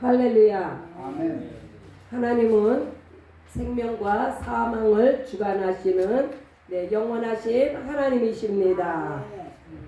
할렐루야. 아멘. 하나님은 생명과 사망을 주관하시는 영원하신 하나님이십니다.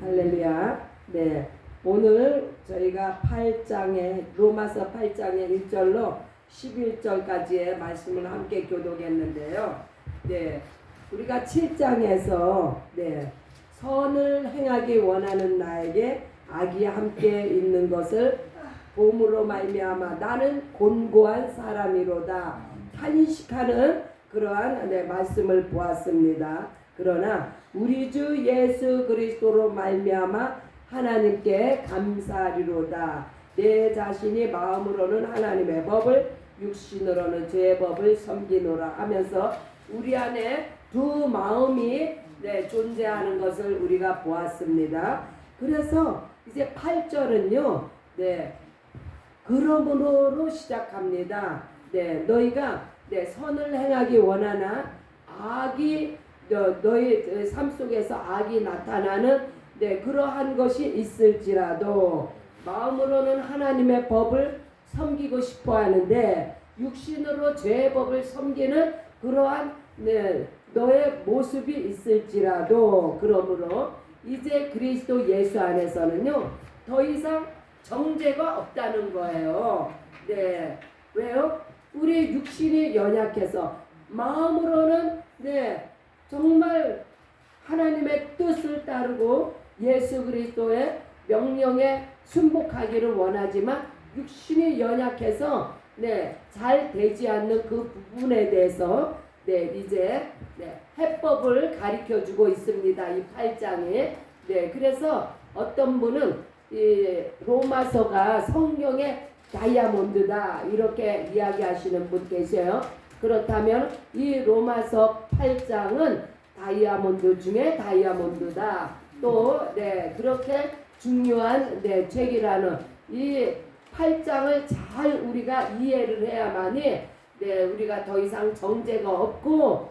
할렐루야. 네, 오늘 저희가 8장에 로마서 8장의 1절로 11절까지의 말씀을 함께 교독했는데요. 네, 우리가 7장에서 선을 행하기 원하는 나에게 악이 함께 있는 것을 봄으로 말미암아 나는 곤고한 사람이로다 탄식하는 그러한 말씀을 보았습니다. 그러나 우리 주 예수 그리스도로 말미암아 하나님께 감사하리로다. 내 자신이 마음으로는 하나님의 법을 육신으로는 죄의 법을 섬기노라 하면서 우리 안에 두 마음이 존재하는 것을 우리가 보았습니다. 그래서 이제 8절은요. 그러므로 시작합니다. 너희가 선을 행하기 원하나 악이 너희 삶 속에서 악이 나타나는 그러한 것이 있을지라도 마음으로는 하나님의 법을 섬기고 싶어 하는데 육신으로 죄의 법을 섬기는 그러한 너의 모습이 있을지라도 그러므로 이제 그리스도 예수 안에서는요 더 이상 정죄가 없다는 거예요. 왜요? 우리 육신이 연약해서 마음으로는 정말 하나님의 뜻을 따르고 예수 그리스도의 명령에 순복하기를 원하지만 육신이 연약해서 잘 되지 않는 그 부분에 대해서 이제 해법을 가르쳐 주고 있습니다. 이 8장에. 그래서 어떤 분은 이 로마서가 성경의 다이아몬드다 이렇게 이야기하시는 분 계세요. 그렇다면 이 로마서 8장은 다이아몬드 중에 다이아몬드다. 또 그렇게 중요한 책이라는 이 8장을 잘 우리가 이해를 해야만이 우리가 더 이상 정죄가 없고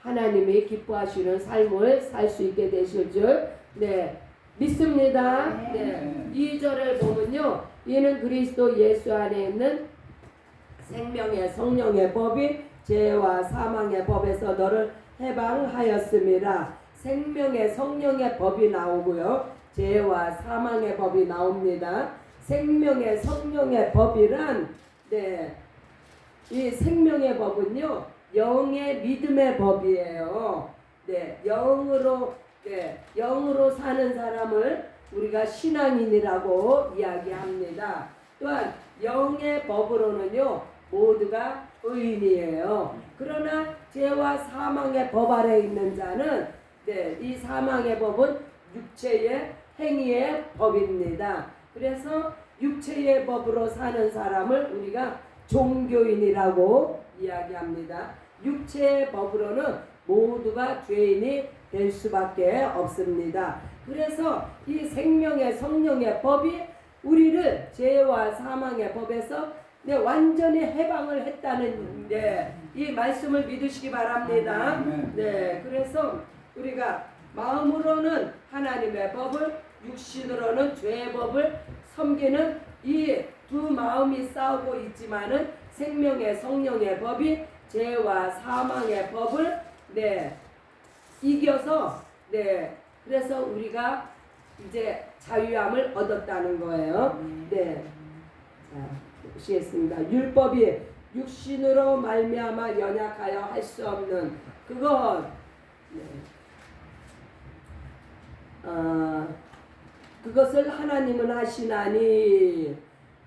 하나님이 기뻐하시는 삶을 살 수 있게 되실 줄 믿습니다. 2절을 보면요. 이는 그리스도 예수 안에 있는 생명의 성령의 법이 죄와 사망의 법에서 너를 해방하였음이라. 생명의 성령의 법이 나오고요. 죄와 사망의 법이 나옵니다. 생명의 성령의 법이란 이 생명의 법은요. 영의 믿음의 법이에요. 영으로 사는 사람을 우리가 신앙인이라고 이야기합니다. 또한 영의 법으로는요 모두가 의인이에요. 그러나 죄와 사망의 법 아래 있는 자는 이 사망의 법은 육체의 행위의 법입니다. 그래서 육체의 법으로 사는 사람을 우리가 종교인이라고 이야기합니다. 육체의 법으로는 모두가 죄인이 될 수밖에 없습니다. 그래서 이 생명의 성령의 법이 우리를 죄와 사망의 법에서 완전히 해방을 했다는 이 말씀을 믿으시기 바랍니다. 그래서 우리가 마음으로는 하나님의 법을 육신으로는 죄의 법을 섬기는 이 두 마음이 싸우고 있지만은 생명의 성령의 법이 죄와 사망의 법을 이겨서 그래서 우리가 이제 자유함을 얻었다는 거예요. 자, 보시겠습니다. 율법이 육신으로 말미암아 연약하여 할 수 없는 그것 그것을 하나님은 하시나니.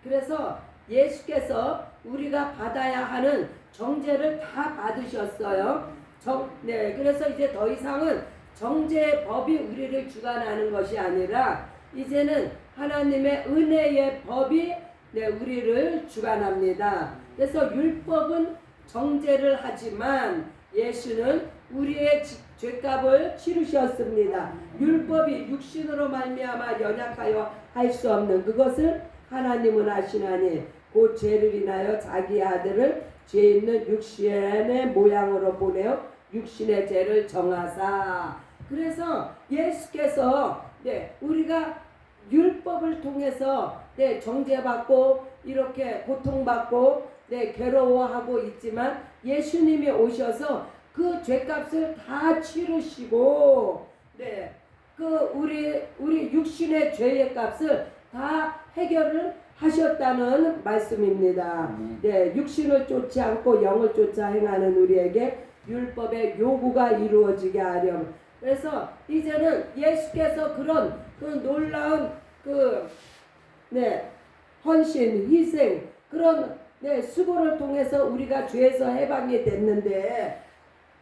그래서 예수께서 우리가 받아야 하는 정죄를 다 받으셨어요. 그래서 이제 더 이상은 정죄의 법이 우리를 주관하는 것이 아니라 이제는 하나님의 은혜의 법이 우리를 주관합니다. 그래서 율법은 정죄를 하지만 예수는 우리의 죄값을 치르셨습니다. 율법이 육신으로 말미암아 연약하여 할 수 없는 그것을 하나님은 하시나니 곧 죄를 인하여 자기 아들을 죄 있는 육신의 모양으로 보내어 육신의 죄를 정하사. 그래서 예수께서 우리가 율법을 통해서 네, 정죄받고 이렇게 고통받고 네, 괴로워하고 있지만 예수님이 오셔서 그 죄값을 다 치르시고 네, 그 우리 육신의 죄의 값을 다 해결을 하셨다는 말씀입니다. 네, 육신을 쫓지 않고 영을 쫓아 행하는 우리에게 율법의 요구가 이루어지게 하렴. 그래서 이제는 예수께서 그런 그 놀라운 헌신, 희생, 그런 수고를 통해서 우리가 죄에서 해방이 됐는데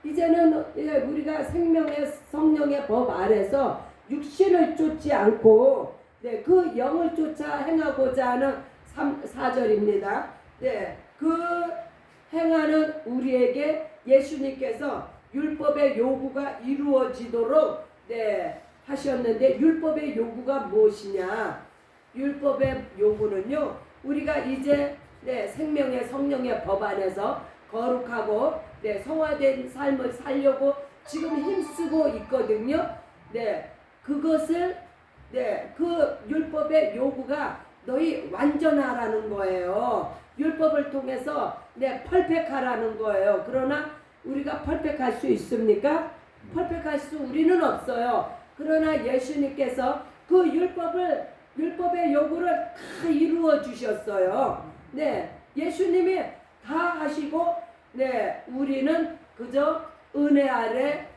이제는 우리가 생명의 성령의 법 아래서 육신을 쫓지 않고 그 영을 쫓아 행하고자 하는 4절입니다. 그 행하는 우리에게 예수님께서 율법의 요구가 이루어지도록 하셨는데 율법의 요구가 무엇이냐? 율법의 요구는요, 우리가 이제 생명의 성령의 법 안에서 거룩하고 성화된 삶을 살려고 지금 힘쓰고 있거든요. 그것을 그 율법의 요구가 너희 완전하라는 거예요. 율법을 통해서 펄펙하라는 거예요. 그러나 우리가 펄펙할 수 있습니까? 펄펙할 수 우리는 없어요. 그러나 예수님께서 그 율법의 요구를 다 이루어 주셨어요. 예수님이 다 하시고 우리는 그저 은혜 아래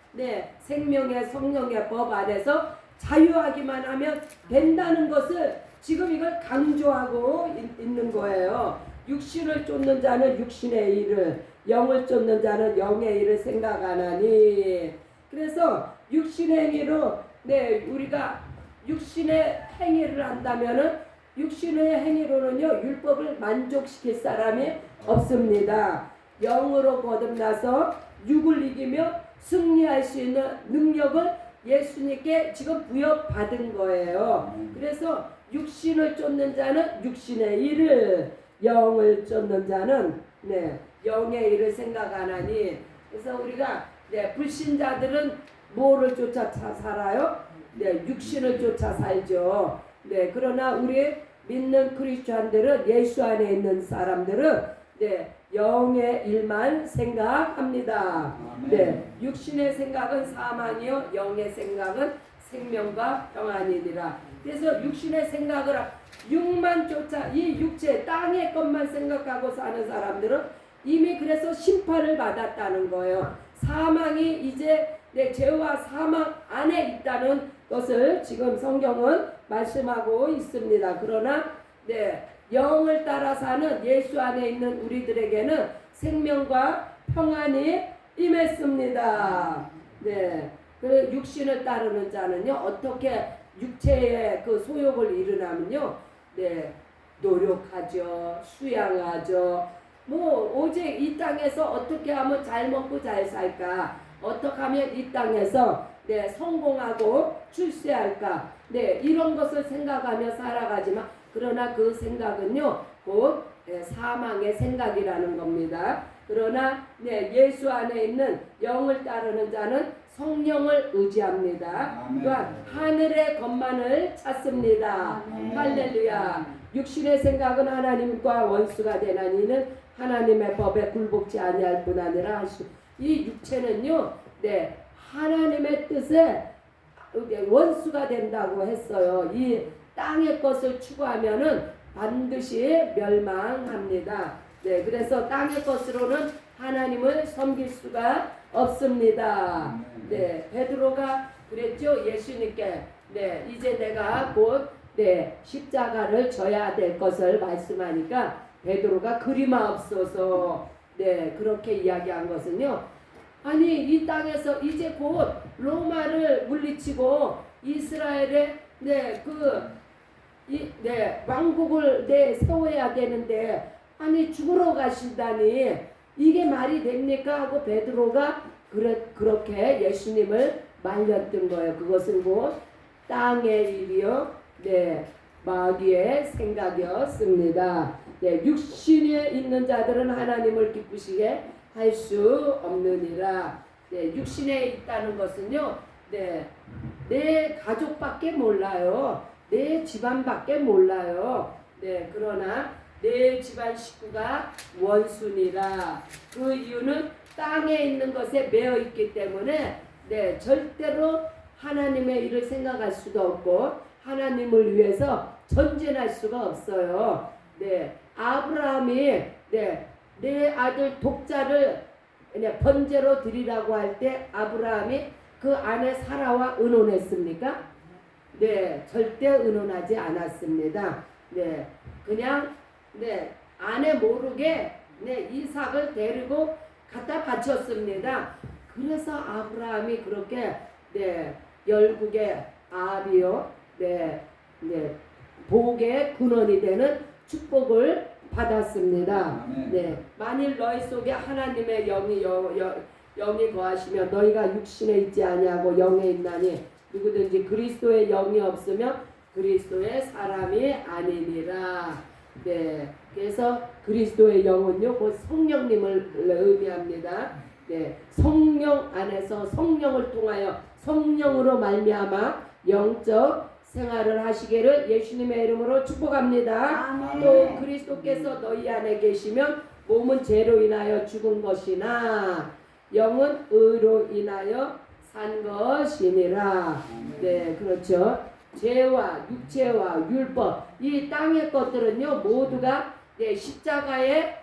생명의 성령의 법 아래서 자유하기만 하면 된다는 것을 지금 이걸 강조하고 있는 거예요. 육신을 쫓는 자는 육신의 일을, 영을 쫓는 자는 영의 일을 생각하나니. 그래서 육신의 행위로 우리가 육신의 행위를 한다면은 육신의 행위로는요 율법을 만족시킬 사람이 없습니다. 영으로 거듭나서 육을 이기며 승리할 수 있는 능력을 예수님께 지금 부여받은 거예요. 그래서 육신을 쫓는 자는 육신의 일을, 영을 쫓는 자는 영의 일을 생각하나니. 그래서 우리가 불신자들은 뭐를 쫓아 살아요? 육신을 쫓아 살죠. 그러나 우리 믿는 크리스찬들은, 예수 안에 있는 사람들은 영의 일만 생각합니다. 육신의 생각은 사망이요 영의 생각은 생명과 평안이니라. 그래서 육신의 생각을 육만 쫓아, 이 육체 땅의 것만 생각하고 사는 사람들은 이미 그래서 심판을 받았다는 거예요. 사망이 이제 죄와 사망 안에 있다는 것을 지금 성경은 말씀하고 있습니다. 그러나 영을 따라 사는 예수 안에 있는 우리들에게는 생명과 평안이 임했습니다. 그 육신을 따르는 자는요 어떻게 육체의 그 소욕을 이루냐면요 노력하죠, 수양하죠. 뭐 오직 이 땅에서 어떻게 하면 잘 먹고 잘 살까, 어떻게 하면 이 땅에서 성공하고 출세할까, 이런 것을 생각하며 살아가지만, 그러나 그 생각은요 곧 사망의 생각이라는 겁니다. 그러나 예수 안에 있는 영을 따르는 자는 성령을 의지합니다. 또한 하늘의 것만을 찾습니다. 할렐루야. 육신의 생각은 하나님과 원수가 되나니는 하나님의 법에 굴복지 아니할 뿐 아니라 이 육체는요 하나님의 뜻에 원수가 된다고 했어요. 이 땅의 것을 추구하면은 반드시 멸망합니다. 그래서 땅의 것으로는 하나님을 섬길 수가 없습니다. 베드로가 그랬죠. 예수님께 이제 내가 곧 십자가를 져야 될 것을 말씀하니까 베드로가 그리마옵소서 그렇게 이야기한 것은요, 아니 이 땅에서 이제 곧 로마를 물리치고 이스라엘의 왕국을 세워야 되는데 아니 죽으러 가신다니 이게 말이 됩니까? 하고 베드로가 그렇게 예수님을 말렸던 거예요. 그것은 곧 땅의 일이요 마귀의 생각이었습니다. 육신에 있는 자들은 하나님을 기쁘시게 할 수 없느니라. 육신에 있다는 것은요 내 가족밖에 몰라요. 내 집안밖에 몰라요. 네, 그러나 내 집안 식구가 원수니라. 그 이유는 땅에 있는 것에 매여 있기 때문에 네, 절대로 하나님의 일을 생각할 수도 없고 하나님을 위해서 전진할 수가 없어요. 네, 아브라함이 내 아들 독자를 번제로 드리라고 할 때 아브라함이 그 아내 사라와 의논했습니까? 네, 절대 의논하지 않았습니다. 네, 그냥 아내 모르게 이삭을 데리고 갖다 바쳤습니다. 그래서 아브라함이 그렇게 열국의 아비요, 복의 근원이 되는 축복을 받았습니다. 네, 만일 너희 속에 하나님의 영이 거하시면 너희가 육신에 있지 아니하고 영에 있나니 누구든지 그리스도의 영이 없으면 그리스도의 사람이 아니니라. 네, 그래서 그리스도의 영은요, 곧 성령님을 의미합니다. 네, 성령 안에서 성령을 통하여 성령으로 말미암아 영적 생활을 하시기를 예수님의 이름으로 축복합니다. 아멘. 또 그리스도께서 너희 안에 계시면 몸은 죄로 인하여 죽은 것이나 영은 의로 인하여 산 것이니라. 네, 그렇죠. 죄와 육체와 율법, 이 땅의 것들은요 모두가 십자가에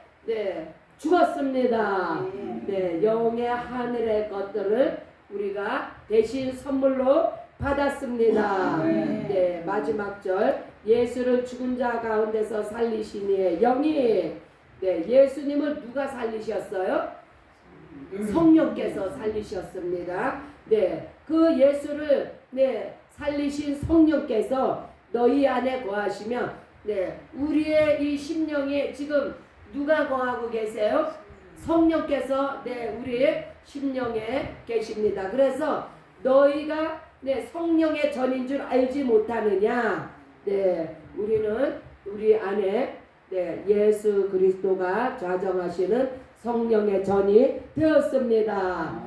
죽었습니다. 네, 영의 하늘의 것들을 우리가 대신 선물로 받았습니다. 네, 마지막 절 예수를 죽은 자 가운데서 살리시니 영이 예수님을 누가 살리셨어요? 성령께서 살리셨습니다. 네, 그 예수를 살리신 성령께서 너희 안에 거하시면 우리의 이 심령이 지금 누가 거하고 계세요? 성령께서 우리의 심령에 계십니다. 그래서 너희가 성령의 전인 줄 알지 못하느냐? 우리는 우리 안에 예수 그리스도가 좌정하시는 성령의 전이 되었습니다.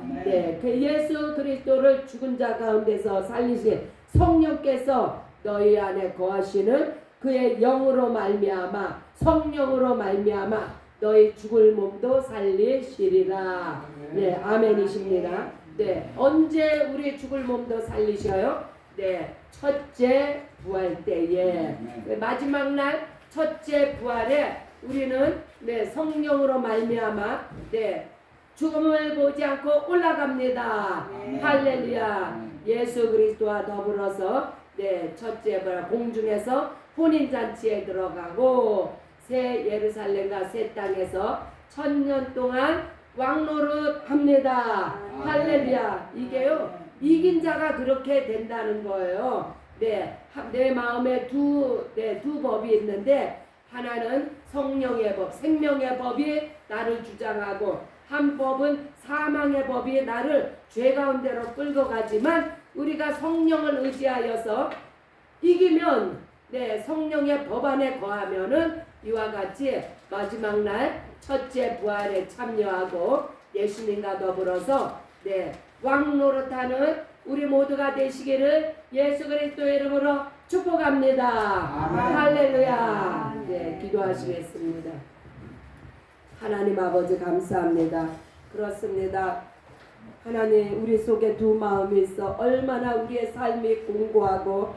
그 예수 그리스도를 죽은 자 가운데서 살리신 성령께서 너희 안에 거하시는 그의 영으로 말미암아 성령으로 말미암아 너희 죽을 몸도 살리시리라. 네, 아멘이십니다. 네, 언제 우리 죽을 몸도 살리셔요? 첫째 부활 때에 마지막 날 첫째 부활에 우리는 성령으로 말미암아 죽음을 보지 않고 올라갑니다. 할렐루야. 예수 그리스도와 더불어서 첫째 부활 공중에서 혼인잔치에 들어가고 새 예루살렘과 새 땅에서 1000년 동안 왕노릇 합니다. 할렐루야. 이게요 이긴 자가 그렇게 된다는 거예요. 내 마음에 두 법이 있는데 하나는 성령의 법, 생명의 법이 나를 주장하고 한 법은 사망의 법이 나를 죄 가운데로 끌고 가지만 우리가 성령을 의지하여서 이기면 성령의 법 안에 거하면은 이와 같이 마지막 날 첫째 부활에 참여하고 예수님과 더불어서 왕노릇하는 우리 모두가 되시기를 예수 그리스도의 이름으로 축복합니다. 할렐루야. 기도하시겠습니다. 하나님 아버지 감사합니다. 그렇습니다. 하나님 우리 속에 두 마음이 있어 얼마나 우리의 삶이 공고하고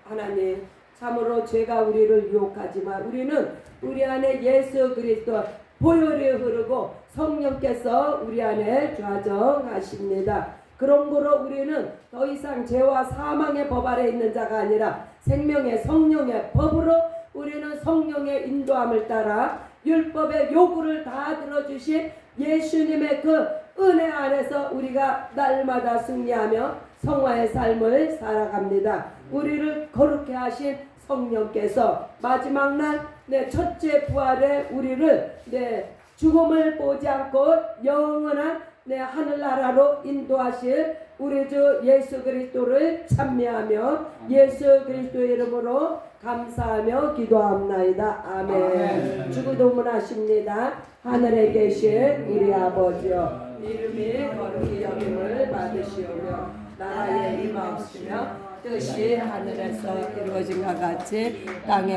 하나님 참으로 죄가 우리를 유혹하지만 우리는 우리 안에 예수 그리스도 보혈이 흐르고 성령께서 우리 안에 좌정하십니다. 그런 거로 우리는 더 이상 죄와 사망의 법 아래 있는 자가 아니라 생명의 성령의 법으로 우리는 성령의 인도함을 따라 율법의 요구를 다 들어주신 예수님의 그 은혜 안에서 우리가 날마다 승리하며 성화의 삶을 살아갑니다. 우리를 거룩해 하신 성령께서 마지막 날 첫째 부활에 우리를 죽음을 보지 않고 영원한 하늘나라로 인도하실 우리 주 예수 그리스도를 찬미하며 예수 그리스도의 이름으로 감사하며 기도합나이다. 아멘. 주기도문하십니다. 하늘에 계신 우리 아버지여 이름이 거룩히 여김을 받으시오며 나라의 임하옵시며 뜻이 하늘에서 이루어진 것 같이 땅에